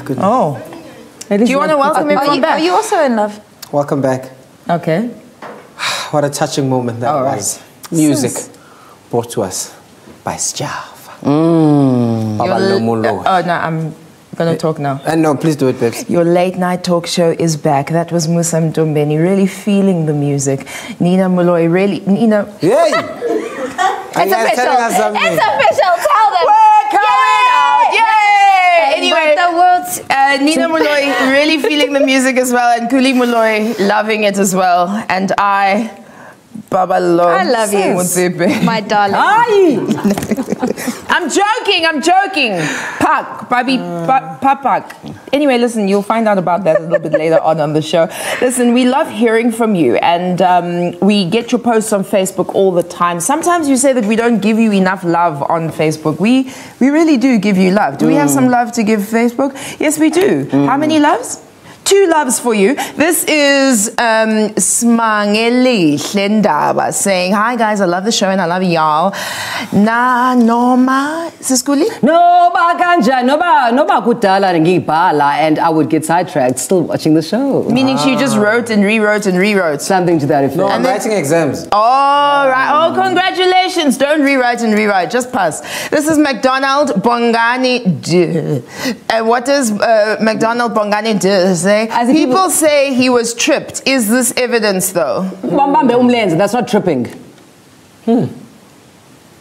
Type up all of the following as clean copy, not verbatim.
goodness. Oh. Do you want to welcome everyone back? Are you also in love? Welcome back. Okay. What a touching moment that was. Music brought to us by Sjava. Oh, no, I'm going to talk now. No, please do it, babes. Your late night talk show is back. That was Musa Mtombeni, really feeling the music. Nina Molloy, really, Nina. Yay! It's official. It's official. Tell them. We're coming out. Yay! Anyway, the world's Nina Molloy really feeling the music as well, and Kuli Molloy loving it as well. And Baba Lo. I love you, my darling. I'm joking. Pak, Babi, Papak. Anyway, listen, you'll find out about that a little bit later on the show. Listen, we love hearing from you, and we get your posts on Facebook all the time. Sometimes you say that we don't give you enough love on Facebook. We really do give you love. Do we have some love to give Facebook? Yes, we do. How many loves? 2 loves for you. This is Smangeli Lendaba saying, hi guys, I love the show and I love y'all. Na Noma, is this Kuli? Noba Ganja, Noba Kutala and Gibala, and I would get sidetracked still watching the show. Meaning she just wrote and rewrote. Something to that effect. No, I'm writing exams. All right. Oh, congratulations. Don't rewrite and rewrite. Just pass. This is McDonald Bongani. And what does McDonald Bongani do say? People say he was tripped. Is this evidence, though? That's not tripping.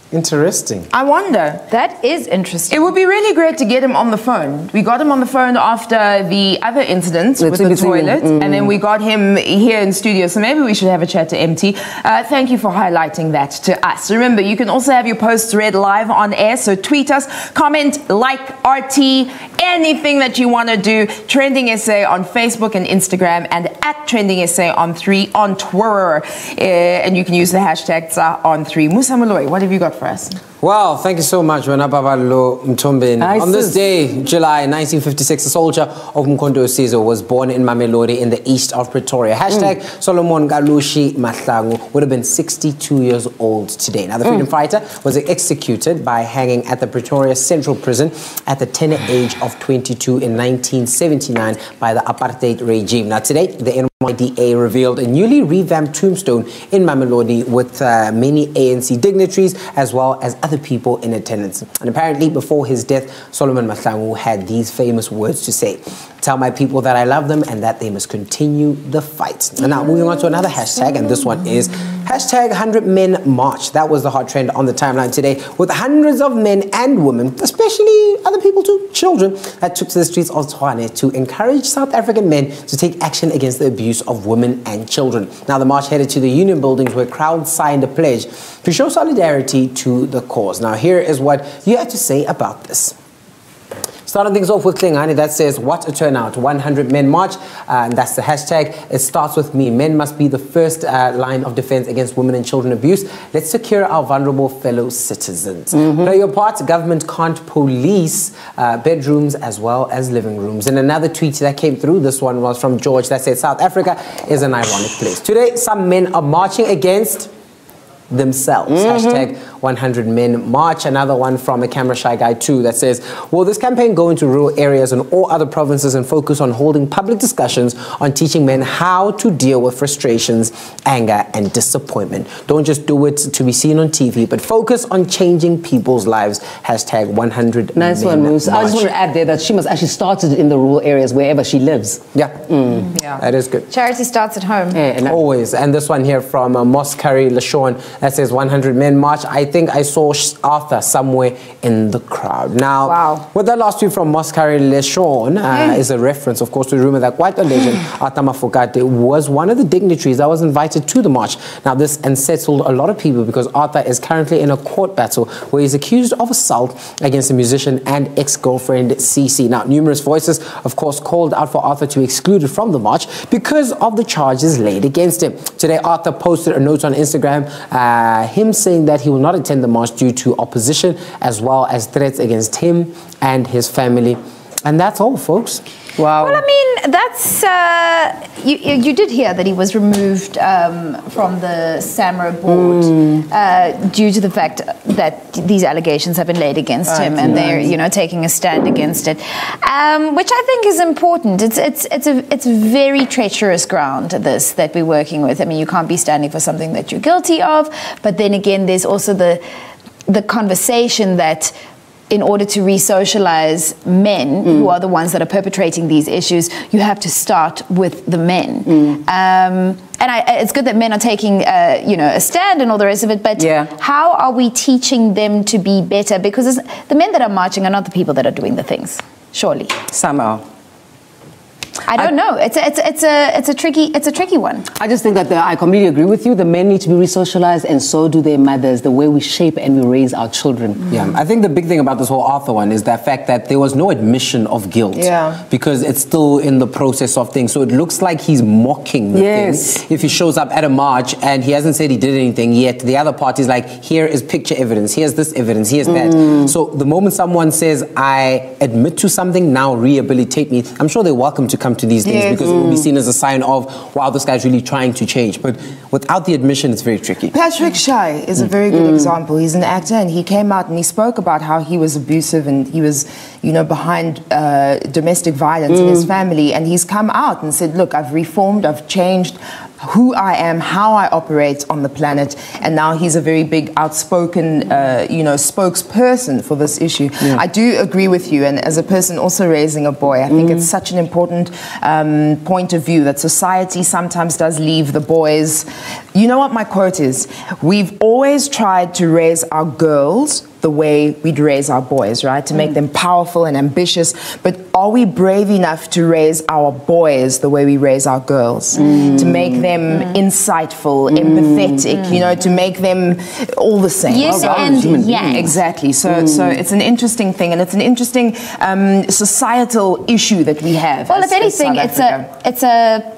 Interesting. I wonder. That is interesting. It would be really great to get him on the phone. We got him on the phone after the other incident with the toilet, and then we got him here in studio, so maybe we should have a chat to MT. Thank you for highlighting that to us. Remember, you can also have your posts read live on air, so tweet us, comment, like, RT, anything that you want to do. TrendingSA on Facebook and Instagram, and at TrendingSA on Twitter. And you can use the hashtag #on3. Musa Molloy, what have you got for us? Wow, thank you so much, Babalo Mtombeni. On this day, July 1956, a soldier of Mkondo Sizwe was born in Mamelodi in the east of Pretoria. Hashtag Solomon Galushi Mahlangu would have been 62 years old today. Now, the freedom fighter was executed by hanging at the Pretoria Central Prison at the tender age of 22 in 1979 by the apartheid regime. Now, today, the NYDA revealed a newly revamped tombstone in Mamelodi with many ANC dignitaries as well as other people in attendance. And apparently, before his death, Solomon Mahlangu had these famous words to say: "Tell my people that I love them and that they must continue the fight." And now, moving on to another hashtag, and this one is hashtag 100 Men March. That was the hot trend on the timeline today, with hundreds of men and women, especially other people too, children, that took to the streets of Tshwane to encourage South African men to take action against the abuse of women and children. Now, the march headed to the Union buildings where crowds signed a pledge to show solidarity to the cause. Now, here is what you had to say about this. Starting things off with Klingani that says, what a turnout, 100 Men March, and that's the hashtag. It starts with me. Men must be the first line of defense against women and children abuse. Let's secure our vulnerable fellow citizens. Play your part. Government can't police bedrooms as well as living rooms. And another tweet that came through, this one was from George, that said, South Africa is an ironic place. Today, some men are marching against themselves. Hashtag 100 Men March. Another one from a camera shy guy too that says, will this campaign go into rural areas and all other provinces and focus on holding public discussions on teaching men how to deal with frustrations, anger and disappointment? Don't just do it to be seen on TV, but focus on changing people's lives. Hashtag 100 Nice Men one, Musa. I just want to add there that she must actually start it in the rural areas wherever she lives. Yeah, that is good. Charity starts at home. Always. And this one here from Moss Curry LaShawn that says 100 Men March. I think I saw Arthur somewhere in the crowd. Now, with that last tweet from Moss Curry LaShawn is a reference, of course, to the rumor that quite a legend, Arthur Mafokate, was one of the dignitaries that was invited to the march. Now, this unsettled a lot of people because Arthur is currently in a court battle where he's accused of assault against a musician and ex-girlfriend Cece. Now, numerous voices, of course, called out for Arthur to be excluded from the march because of the charges laid against him. Today, Arthur posted a note on Instagram, him saying that he will not attend the march due to opposition as well as threats against him and his family. And that's all, folks. Well, I mean, that's you did hear that he was removed from the SAMRO board due to the fact that these allegations have been laid against him, and they're taking a stand against it, which I think is important. It's a very treacherous ground, this that we're working with. I mean, you can't be standing for something that you're guilty of, but then again, there's also the conversation that in order to re-socialize men who are the ones that are perpetrating these issues, you have to start with the men. And it's good that men are taking, a stand and all the rest of it, but how are we teaching them to be better? Because the men that are marching are not the people that are doing the things, surely. Somehow. I don't know. It's a tricky one. I just think that I completely agree with you. The men need to be re-socialized, and so do their mothers. The way we shape and we raise our children. Yeah, I think the big thing about this whole Arthur one is the fact that there was no admission of guilt. Yeah. Because it's still in the process of things. So it looks like he's mocking the thing. If he shows up at a march and he hasn't said he did anything yet, the other party's like, here is picture evidence. Here's this evidence. Here's that. So the moment someone says, I admit to something, now rehabilitate me, I'm sure they're welcome to come to these things because it will be seen as a sign of, wow, this guy's really trying to change. But without the admission, it's very tricky. Patrick Shai is a very good example. He's an actor, and he came out and he spoke about how he was abusive and he was, behind domestic violence in his family. And he's come out and said, look, I've reformed, I've changed who I am, how I operate on the planet, and now he's a very big outspoken spokesperson for this issue. I do agree with you, and as a person also raising a boy, I think it's such an important point of view that society sometimes does leave the boys. You know what my quote is? We've always tried to raise our girls the way we'd raise our boys, right? To make them powerful and ambitious. But are we brave enough to raise our boys the way we raise our girls? To make them insightful, empathetic, to make them all the same. Yes, and yeah. Exactly. So it's an interesting thing, and it's an interesting societal issue that we have. Well, if anything, it's a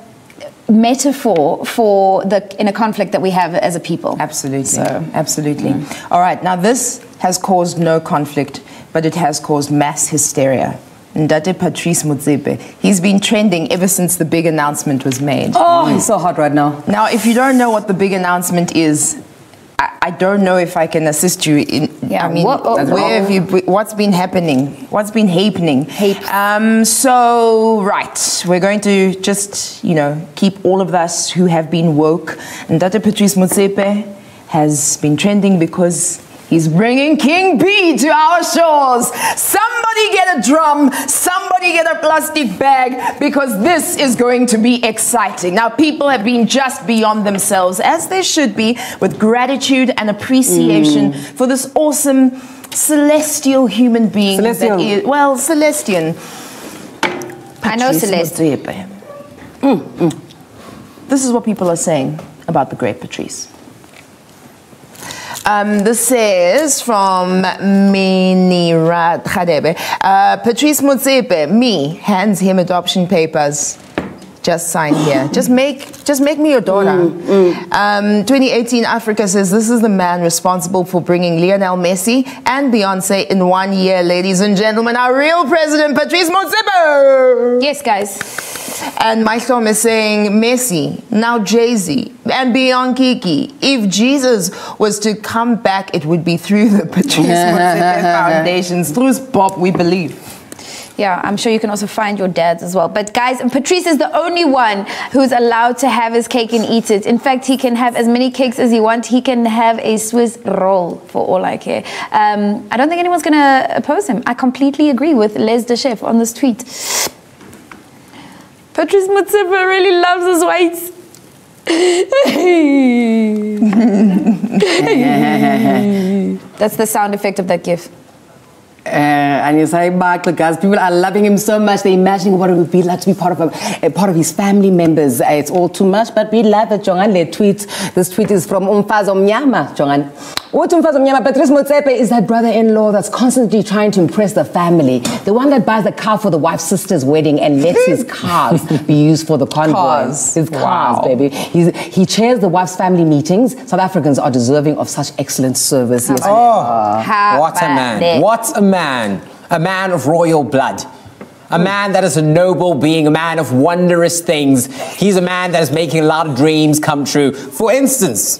metaphor for the inner conflict that we have as a people. Absolutely. Absolutely. All right, now this has caused no conflict, but it has caused mass hysteria. Ndate Patrice Motsepe, he's been trending ever since the big announcement was made. Oh, he's so hot right now. Now, if you don't know what the big announcement is, I don't know if I can assist you in. Yeah, I mean, where have you? What's been happening? What's been happening? So right, we're going to just keep all of us who have been woke. Ndate Patrice Motsepe has been trending because he's bringing King B to our shores. Somebody get a drum, somebody get a plastic bag, because this is going to be exciting. Now, people have been just beyond themselves, as they should be, with gratitude and appreciation for this awesome celestial human being. Celestial. Celestian. I know Celeste. This is what people are saying about the great Patrice. This says from Minirat Khadebe. Patrice Motsepe, hands him adoption papers. Just sign here. Just make me your daughter. 2018 Africa says this is the man responsible for bringing Lionel Messi and Beyonce in 1 year, ladies and gentlemen. Our real president, Patrice Motsepe. Yes, guys. And my Tom is saying Messi, now Jay-Z, and beyond Kiki. If Jesus was to come back, it would be through the Patrice Motsepe Foundations. Through his pop, we believe. Yeah, I'm sure you can also find your dads as well. But guys, Patrice is the only one who's allowed to have his cake and eat it. In fact, he can have as many cakes as he wants. He can have a Swiss roll for all I care. I don't think anyone's going to oppose him. I completely agree with Les the Chef on this tweet. Patrice Motsepe really loves his whites. That's the sound effect of that gif. And he's like, guys, people are loving him so much. They're imagining what it would be like to be part of his family members. It's all too much, but we love it, Jongan. This tweet is from Umfazo Mnyama, Jongan. What Umfazo Mnyama? Patrice Motsepe is that brother-in-law that's constantly trying to impress the family. The one that buys the car for the wife's sister's wedding and lets his cars be used for the convoy. His cars, baby. He chairs the wife's family meetings. South Africans are deserving of such excellent service. What a man. What a man. A man of royal blood. A man that is a noble being, a man of wondrous things. He's a man that is making a lot of dreams come true. For instance,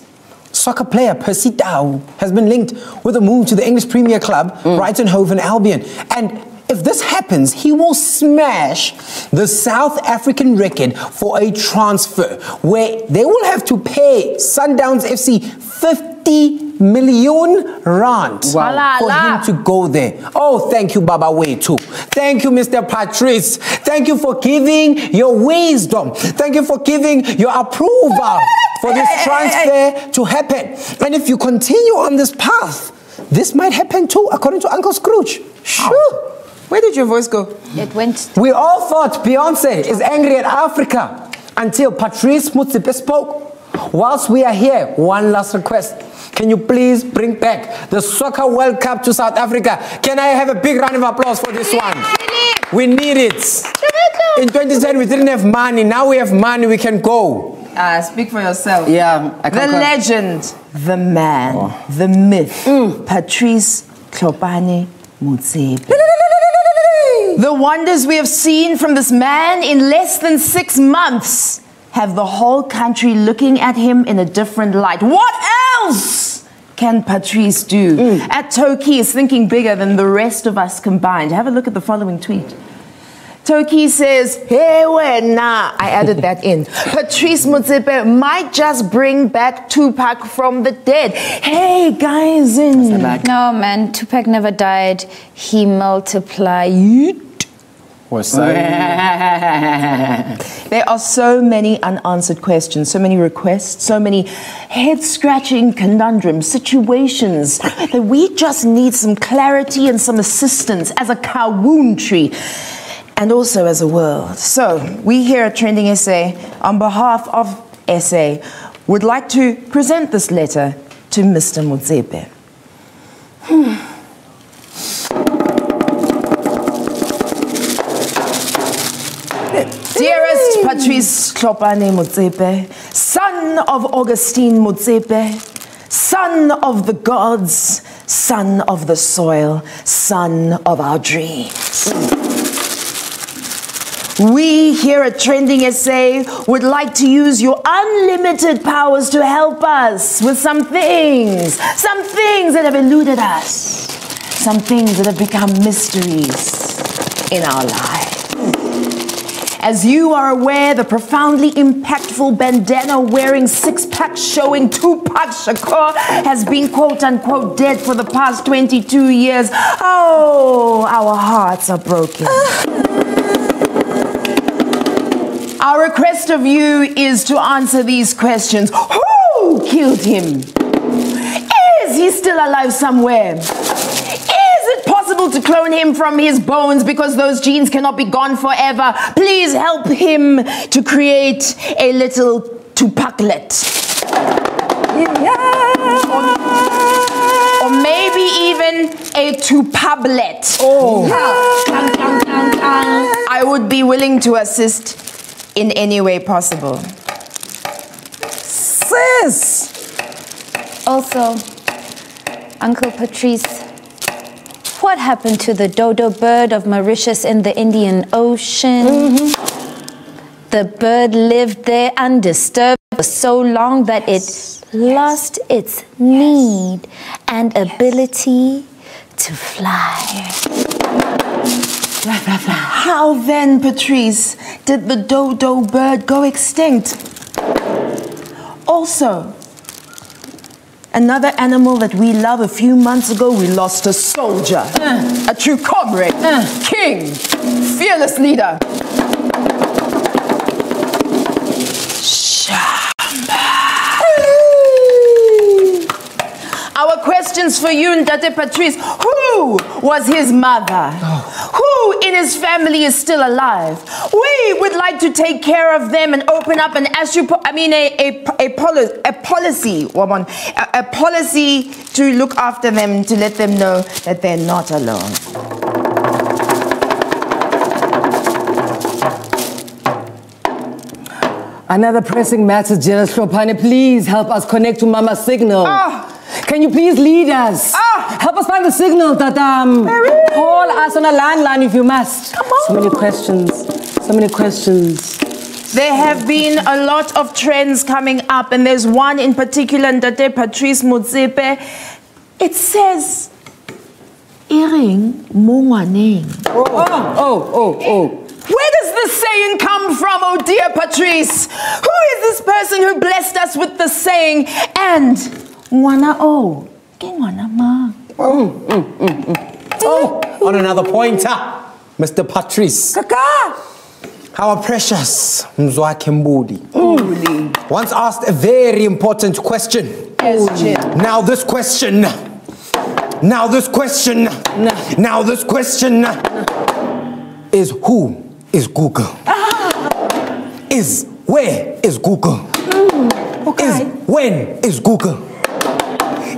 soccer player Percy Tau has been linked with a move to the English Premier Club, Brighton Hove and Albion. And if this happens, he will smash the South African record for a transfer where they will have to pay Sundowns FC 50 million rand for him to go there. Oh, thank you, Baba Wetu. Thank you, Mr. Patrice. Thank you for giving your wisdom. Thank you for giving your approval for this transfer to happen. And if you continue on this path, this might happen too, according to Uncle Scrooge. Sure. Where did your voice go? It went. We all thought Beyonce is angry at Africa until Patrice Motsepe spoke. Whilst we are here, one last request. Can you please bring back the Soccer World Cup to South Africa? Can I have a big round of applause for this one? We need it. In 2010, we didn't have money. Now we have money, we can go. Speak for yourself. Yeah. The legend, the man, the myth, Patrice Tlhopane Motsepe. The wonders we have seen from this man in less than 6 months have the whole country looking at him in a different light. What else can Patrice do? At Toki is thinking bigger than the rest of us combined. Have a look at the following tweet. Toki says, hey, wena. I added that in. Patrice Motsepe might just bring back Tupac from the dead. Hey, guys. No, man. Tupac never died. He multiplied. There are so many unanswered questions, so many requests, so many head-scratching conundrums, situations that we just need some clarity and some assistance as a country and also as a world. So we here at TrendingSA, on behalf of SA, would like to present this letter to Mr. Motsepe. Dearest Patrice Tlhopane Motsepe, son of Augustine Motsepe, son of the gods, son of the soil, son of our dreams. We here at TrendingSA would like to use your unlimited powers to help us with some things that have eluded us, some things that have become mysteries in our lives. As you are aware, the profoundly impactful bandana-wearing six-pack showing Tupac Shakur has been quote-unquote dead for the past 22 years. Oh, our hearts are broken. Our request of you is to answer these questions. Who killed him? Is he still alive somewhere? Is it possible to clone him from his bones because those genes cannot be gone forever? Please help him to create a little Tupaclet. Or maybe even a Tupablet. I would be willing to assist in any way possible. Sis! Also, Uncle Patrice, what happened to the dodo bird of Mauritius in the Indian Ocean? The bird lived there undisturbed for so long that it lost its need and ability to fly. How then, Patrice, did the dodo bird go extinct? Also, another animal that we love, a few months ago, we lost a soldier, a true comrade, king, fearless leader. Our questions for you, Ntate Patrice. Who was his mother? Who in his family is still alive? We would like to take care of them and open up an a policy to look after them, to let them know that they're not alone. Another pressing matter, General Tlhopane. Please help us connect to Mama's signal. Can you please lead us? Help us find the signal that call us on a landline if you must. Come on. So many questions. So many questions. There have been a lot of trends coming up, and there's one in particular, Ndate Patrice Motsepe. It says, Iring Mongwaneng. Oh. Where does this saying come from, oh dear Patrice? Who is this person who blessed us with the saying? And Mwana O, ke Mwana Ma. On another pointer, Mr. Patrice. Kaka. Our precious Mzwakhe Mbuli once asked a very important question. Yes, Now this question is who is Google? Is where is Google? Is when is Google?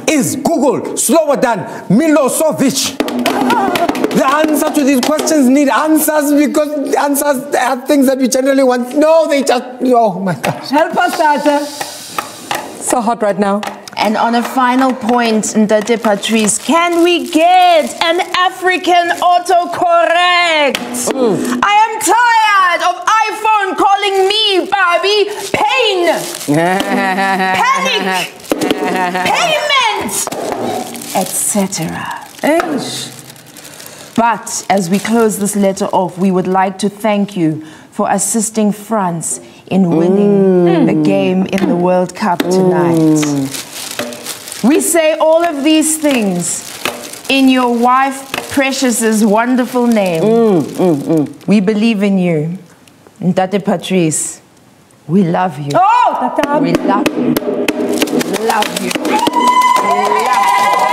Is Google slower than Milosevic? The answer to these questions need answers, because the answers are things that we generally want. No, they just, oh my gosh. Help us, Tata. So hot right now. And on a final point, Ndate Patrice, can we get an African autocorrect? I am tired of iPhone calling me, Barbie, pain, panic, payment, etc. But as we close this letter off, we would like to thank you for assisting France in winning the game in the World Cup tonight. We say all of these things in your wife Precious's wonderful name. We believe in you. Ndate Patrice, we love you. Oh, Tata. We love you. We love you. We love you.